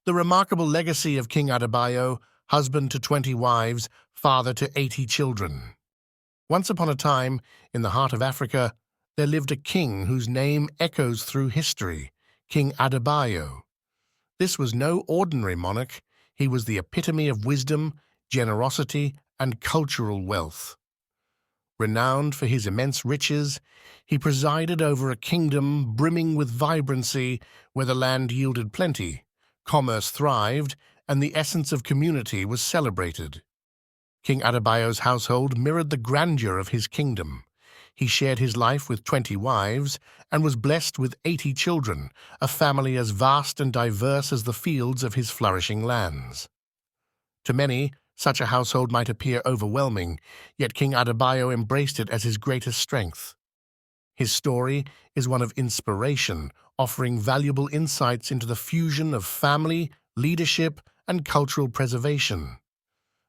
The remarkable legacy of King Adebayo, husband to 20 wives, father to 80 children. Once upon a time, in the heart of Africa, there lived a king whose name echoes through history, King Adebayo. This was no ordinary monarch. He was the epitome of wisdom, generosity, and cultural wealth. Renowned for his immense riches, he presided over a kingdom brimming with vibrancy where the land yielded plenty, commerce thrived, and the essence of community was celebrated. King Adebayo's household mirrored the grandeur of his kingdom. He shared his life with 20 wives and was blessed with 80 children, a family as vast and diverse as the fields of his flourishing lands. To many, such a household might appear overwhelming, yet King Adebayo embraced it as his greatest strength. His story is one of inspiration, offering valuable insights into the fusion of family, leadership, and cultural preservation.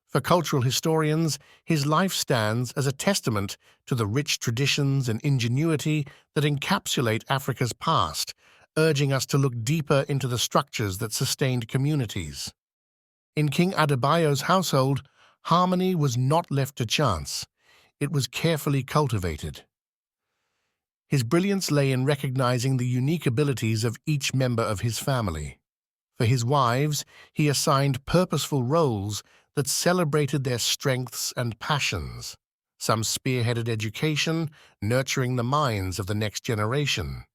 For cultural historians, his life stands as a testament to the rich traditions and ingenuity that encapsulate Africa's past, urging us to look deeper into the structures that sustained communities. In King Adebayo's household, harmony was not left to chance. It was carefully cultivated. His brilliance lay in recognizing the unique abilities of each member of his family. For his wives, he assigned purposeful roles that celebrated their strengths and passions. Some spearheaded education, nurturing the minds of the next generation.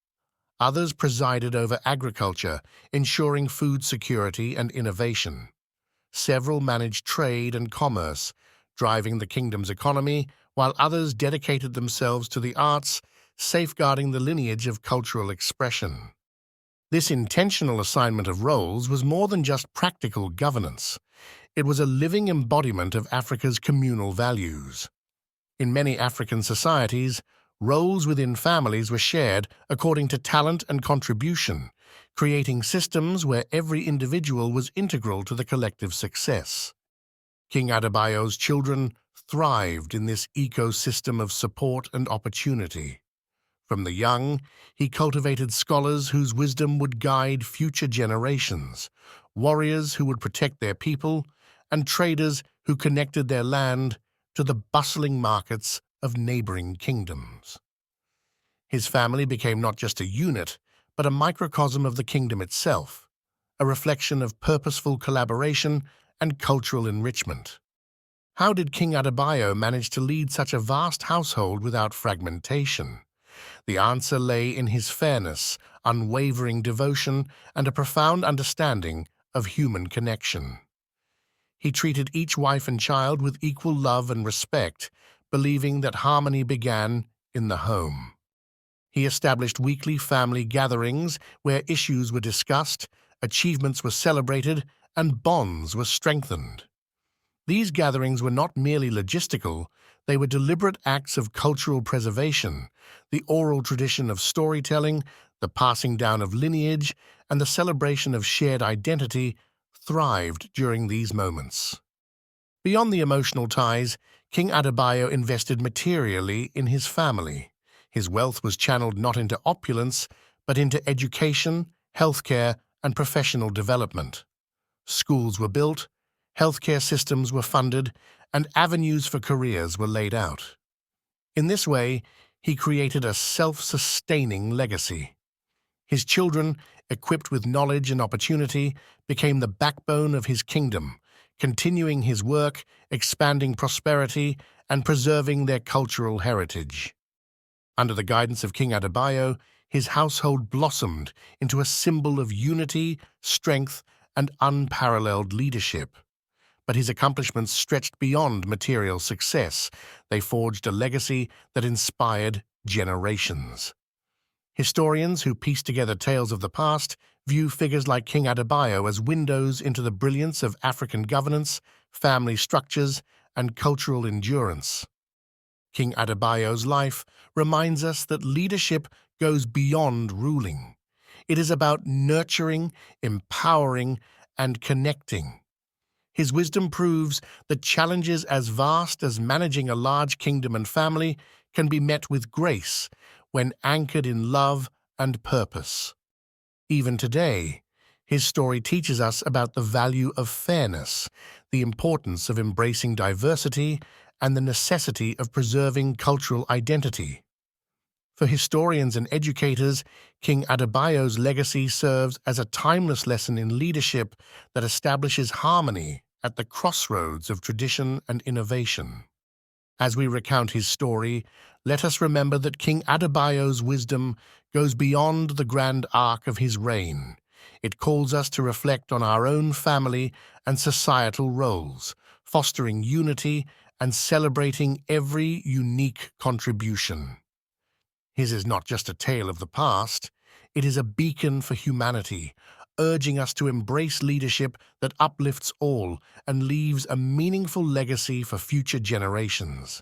Others presided over agriculture, ensuring food security and innovation. Several managed trade and commerce, driving the kingdom's economy, while others dedicated themselves to the arts, safeguarding the lineage of cultural expression. This intentional assignment of roles was more than just practical governance. It was a living embodiment of Africa's communal values. In many African societies, roles within families were shared according to talent and contribution, creating systems where every individual was integral to the collective success. King Adebayo's children thrived in this ecosystem of support and opportunity. From the young, he cultivated scholars whose wisdom would guide future generations, warriors who would protect their people, and traders who connected their land to the bustling markets of neighboring kingdoms. His family became not just a unit, but a microcosm of the kingdom itself, a reflection of purposeful collaboration and cultural enrichment. How did King Adebayo manage to lead such a vast household without fragmentation? The answer lay in his fairness, unwavering devotion, and a profound understanding of human connection. He treated each wife and child with equal love and respect, believing that harmony began in the home. He established weekly family gatherings where issues were discussed, achievements were celebrated, and bonds were strengthened. These gatherings were not merely logistical, they were deliberate acts of cultural preservation. The oral tradition of storytelling, the passing down of lineage, and the celebration of shared identity thrived during these moments. Beyond the emotional ties, King Adebayo invested materially in his family. His wealth was channeled not into opulence, but into education, healthcare, and professional development. Schools were built, healthcare systems were funded, and avenues for careers were laid out. In this way, he created a self-sustaining legacy. His children, equipped with knowledge and opportunity, became the backbone of his kingdom, continuing his work, expanding prosperity, and preserving their cultural heritage. Under the guidance of King Adebayo, his household blossomed into a symbol of unity, strength, and unparalleled leadership. But his accomplishments stretched beyond material success. They forged a legacy that inspired generations. Historians who piece together tales of the past view figures like King Adebayo as windows into the brilliance of African governance, family structures, and cultural endurance. King Adebayo's life reminds us that leadership goes beyond ruling. It is about nurturing, empowering, and connecting. His wisdom proves that challenges as vast as managing a large kingdom and family can be met with grace when anchored in love and purpose. Even today, His story teaches us about the value of fairness, the importance of embracing diversity, and the necessity of preserving cultural identity. For historians and educators, King Adebayo's legacy serves as a timeless lesson in leadership that establishes harmony at the crossroads of tradition and innovation. As we recount his story, let us remember that King Adebayo's wisdom goes beyond the grand arc of his reign. It calls us to reflect on our own family and societal roles, fostering unity and celebrating every unique contribution. His is not just a tale of the past, it is a beacon for humanity, urging us to embrace leadership that uplifts all and leaves a meaningful legacy for future generations.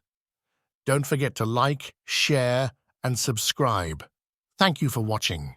Don't forget to like, share, and subscribe. Thank you for watching.